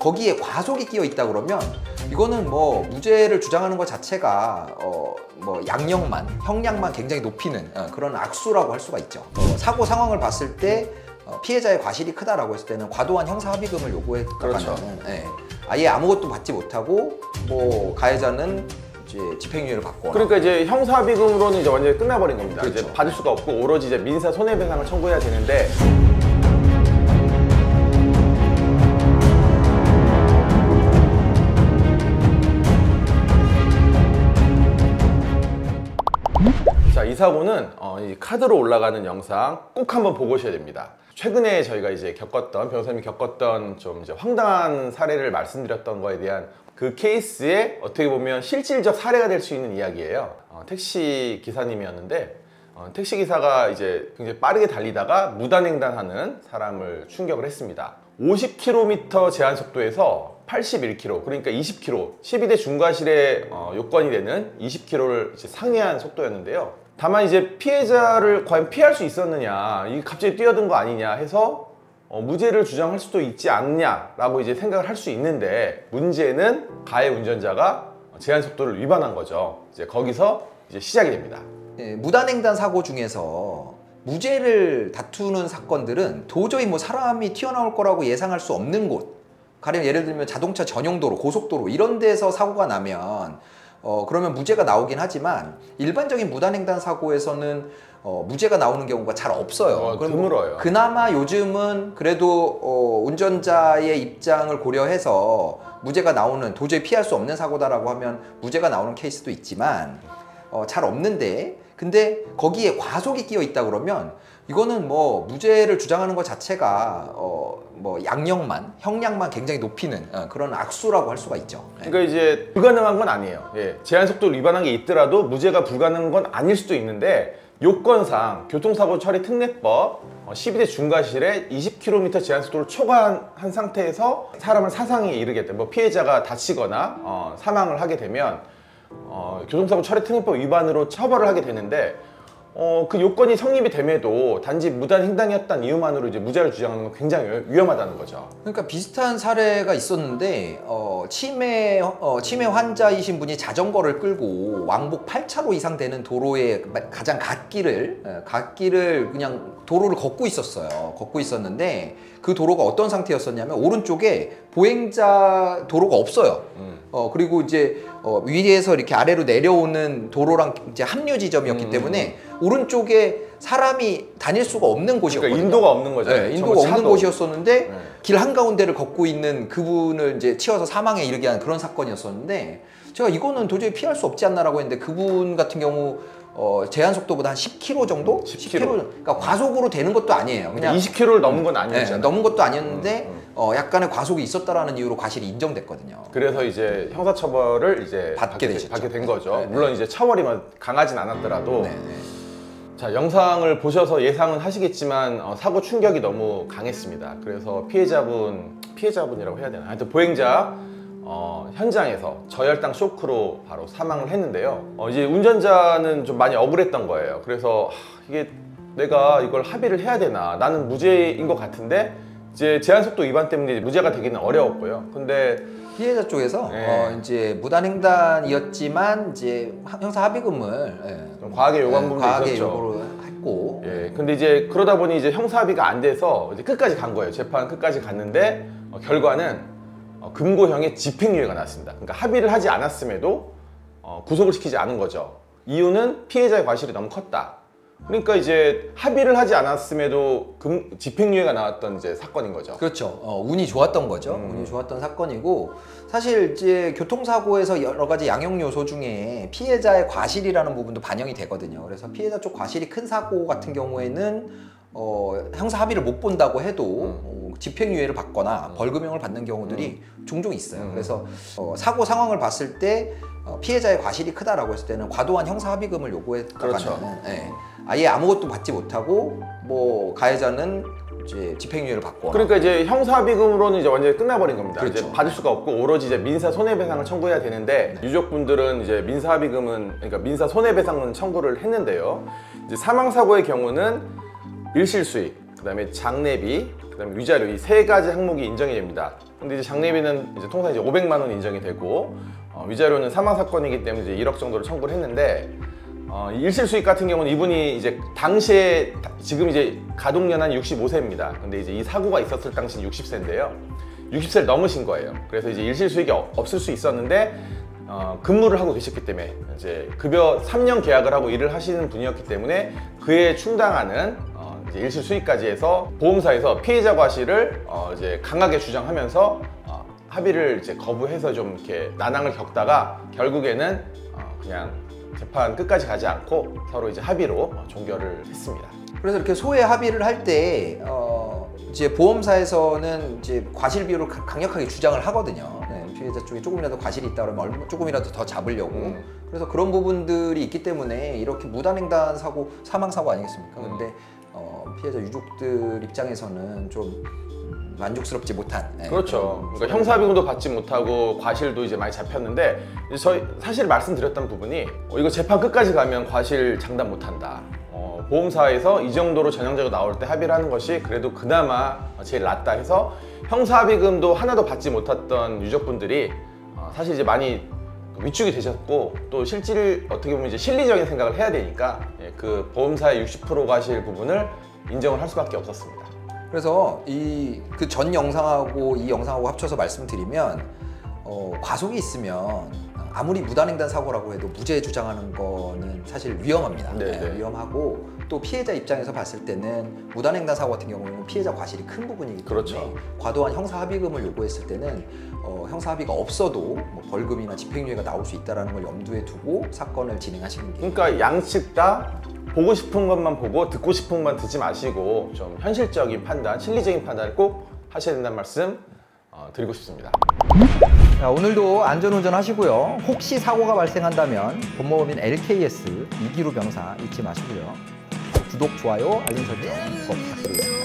거기에 과속이 끼어 있다 그러면 이거는 뭐 무죄를 주장하는 것 자체가 뭐 형량만 굉장히 높이는 그런 악수라고 할 수가 있죠. 사고 상황을 봤을 때 피해자의 과실이 크다라고 했을 때는 과도한 형사합의금을 요구했다가는 그렇죠. 아예 아무것도 받지 못하고 뭐 가해자는 이제 집행유예를 받거나. 그러니까 이제 형사합의금으로는 이제 완전히 끝나버린 겁니다. 그렇죠. 이제 받을 수가 없고 오로지 이제 민사 손해배상을 청구해야 되는데. 자, 이 사고는 이 카드로 올라가는 영상 꼭 한번 보고 오셔야 됩니다. 최근에 저희가 이제 변호사님이 겪었던 좀 이제 황당한 사례를 말씀드렸던 거에 대한 그 케이스에 어떻게 보면 실질적 사례가 될 수 있는 이야기예요. 택시 기사님이었는데 택시 기사가 이제 굉장히 빠르게 달리다가 무단횡단하는 사람을 충격을 했습니다. 50km 제한 속도에서 81km, 그러니까 20km, 12대 중과실의 요건이 되는 20km를 상회한 속도였는데요. 다만 이제 피해자를 과연 피할 수 있었느냐, 이게 갑자기 뛰어든 거 아니냐 해서 무죄를 주장할 수도 있지 않냐라고 이제 생각을 할 수 있는데, 문제는 가해 운전자가 제한 속도를 위반한 거죠. 이제 거기서 이제 시작이 됩니다. 무단횡단 사고 중에서 무죄를 다투는 사건들은 도저히 뭐 사람이 튀어나올 거라고 예상할 수 없는 곳, 가령 예를 들면 자동차 전용도로, 고속도로 이런 데서 사고가 나면 그러면 무죄가 나오긴 하지만 일반적인 무단횡단 사고에서는 무죄가 나오는 경우가 잘 없어요. 드물어요. 그나마 요즘은 그래도 운전자의 입장을 고려해서 무죄가 나오는, 도저히 피할 수 없는 사고다라고 하면 무죄가 나오는 케이스도 있지만 잘 없는데, 근데 거기에 과속이 끼어 있다 그러면 이거는 뭐 무죄를 주장하는 것 자체가 뭐 형량만 굉장히 높이는 그런 악수라고 할 수가 있죠. 그러니까 이제 불가능한 건 아니에요. 제한 속도를 위반한 게 있더라도 무죄가 불가능한 건 아닐 수도 있는데, 요건상 교통사고 처리 특례법 12대 중과실에 20km 제한 속도를 초과한 상태에서 사람을 사상에 이르게 되면, 뭐 피해자가 다치거나 사망을 하게 되면 교통사고 처리 특례법 위반으로 처벌을 하게 되는데, 그 요건이 성립이 됨에도 단지 무단횡단이었다는 이유만으로 이제 무죄를 주장하는 건 굉장히 위험하다는 거죠. 그러니까 비슷한 사례가 있었는데 치매 환자이신 분이 자전거를 끌고 왕복 8차로 이상 되는 도로의 가장 갓길을 그냥 도로를 걷고 있었어요. 걷고 있었는데 그 도로가 어떤 상태였었냐면 오른쪽에 보행자 도로가 없어요. 그리고 이제 위에서 이렇게 아래로 내려오는 도로랑 이제 합류 지점이었기 때문에 오른쪽에 사람이 다닐 수가 없는 곳이었거든요. 그러니까 인도가 없는 거죠. 네, 인도가 없는 곳이었었는데 길 한가운데를 걷고 있는 그분을 이제 치여서 사망에 이르게 한 그런 사건이었었는데, 제가 이거는 도저히 피할 수 없지 않나라고 했는데 그분 같은 경우 제한 속도보다 한 10km 정도? 10km. 그러니까 과속으로 되는 것도 아니에요. 그냥 20km를 넘은 건 아니었잖아요. 넘은 것도 아니었는데 약간의 과속이 있었다라는 이유로 과실이 인정됐거든요. 그래서 이제 형사처벌을 이제 받게 된 거죠. 네. 물론 이제 처벌이 강하진 않았더라도. 네. 자, 영상을 보셔서 예상은 하시겠지만 사고 충격이 너무 강했습니다. 그래서 피해자분이라고 해야 되나? 하여튼 보행자 현장에서 저혈당 쇼크로 바로 사망을 했는데요. 이제 운전자는 좀 많이 억울했던 거예요. 그래서 이게 내가 이걸 합의를 해야 되나? 나는 무죄인 것 같은데 이제 제한속도 위반 때문에 무죄가 되기는 어려웠고요. 근데 피해자 쪽에서 이제 무단횡단이었지만 이제 형사 합의금을 좀 과하게 요구한 부분도 과하게 있었죠. 요구를 했고, 근데 이제 그러다 보니 이제 형사 합의가 안 돼서 이제 끝까지 간 거예요. 재판 끝까지 갔는데 결과는 금고형의 집행유예가 나왔습니다. 그러니까 합의를 하지 않았음에도 구속을 시키지 않은 거죠. 이유는 피해자의 과실이 너무 컸다. 그러니까 이제 합의를 하지 않았음에도 집행유예가 나왔던 이제 사건인 거죠. 그렇죠. 운이 좋았던 거죠. 운이 좋았던 사건이고, 사실 이제 교통사고에서 여러 가지 양형 요소 중에 피해자의 과실이라는 부분도 반영이 되거든요. 그래서 피해자 쪽 과실이 큰 사고 같은 경우에는 형사 합의를 못 본다고 해도 집행유예를 받거나 벌금형을 받는 경우들이 종종 있어요. 그래서 사고 상황을 봤을 때 피해자의 과실이 크다라고 했을 때는 과도한 형사 합의금을 요구했다가는 그렇죠. 아예 아무것도 받지 못하고 뭐 가해자는 이제 집행유예를 받거나. 그러니까 이제 형사합의금으로는 이제 완전히 끝나버린 겁니다. 그렇죠. 이제 받을 수가 없고 오로지 이제 민사 손해배상을 청구해야 되는데, 유족분들은 이제 그러니까 민사 손해배상은 청구를 했는데요. 이제 사망사고의 경우는 일실수익, 그다음에 장례비, 그다음에 위자료 이 세 가지 항목이 인정이 됩니다. 근데 이제 장례비는 이제 통상 이제 500만 원 인정이 되고 위자료는 사망 사건이기 때문에 이제 1억 정도를 청구를 했는데 일실 수익 같은 경우는 이분이 이제 당시에 지금 이제 가동 연한이 65세입니다. 근데 이제 이 사고가 있었을 당시는 60세인데요. 60세를 넘으신 거예요. 그래서 이제 일실 수익이 없을 수 있었는데 근무를 하고 계셨기 때문에 이제 급여 3년 계약을 하고 일을 하시는 분이었기 때문에 그에 충당하는 이제 일실 수익까지 해서 보험사에서 피해자 과실을 이제 강하게 주장하면서 합의를 이제 거부해서 좀 이렇게 난항을 겪다가 결국에는 그냥 재판 끝까지 가지 않고 서로 이제 합의로 종결을 했습니다. 그래서 이렇게 소외 합의를 할 때 이제 보험사에서는 이제 과실 비율을 강력하게 주장을 하거든요. 네, 피해자 쪽에 조금이라도 과실이 있다 그러면 조금이라도 더 잡으려고. 그래서 그런 부분들이 있기 때문에 이렇게 무단횡단 사고, 사망 사고 아니겠습니까? 근데 피해자 유족들 입장에서는 좀 만족스럽지 못한. 그렇죠. 그러니까 형사비금도 받지 못하고 과실도 이제 많이 잡혔는데 저희 사실 말씀드렸던 부분이 이거 재판 끝까지 가면 과실 장담 못한다. 보험사에서 이 정도로 전형적으로 나올 때 합의를 하는 것이 그래도 그나마 제일 낫다 해서 형사비금도 하나도 받지 못했던 유족분들이 사실 이제 많이 위축이 되셨고 또 실질 어떻게 보면 이제 실리적인 생각을 해야 되니까 그 보험사의 60% 과실 부분을 인정을 할 수밖에 없었습니다. 그래서 그 전 영상하고 이 영상하고 합쳐서 말씀드리면 과속이 있으면 아무리 무단횡단 사고라고 해도 무죄 주장하는 거는 사실 위험합니다. 네, 위험하고 또 피해자 입장에서 봤을 때는 무단횡단 사고 같은 경우는 피해자 과실이 큰 부분이기 때문에 그렇죠. 과도한 형사합의금을 요구했을 때는 형사합의가 없어도 뭐 벌금이나 집행유예가 나올 수 있다는 걸 염두에 두고 사건을 진행하시는 게 그러니까 양측 다 보고 싶은 것만 보고 듣고 싶은 것만 듣지 마시고 좀 현실적인 판단, 실리적인 판단을 꼭 하셔야 된다는 말씀 드리고 싶습니다. 자, 오늘도 안전운전 하시고요. 혹시 사고가 발생한다면 본모법인 LKS 이기루 병사 잊지 마시고요. 구독, 좋아요, 알림 설정 꼭 부탁드립니다.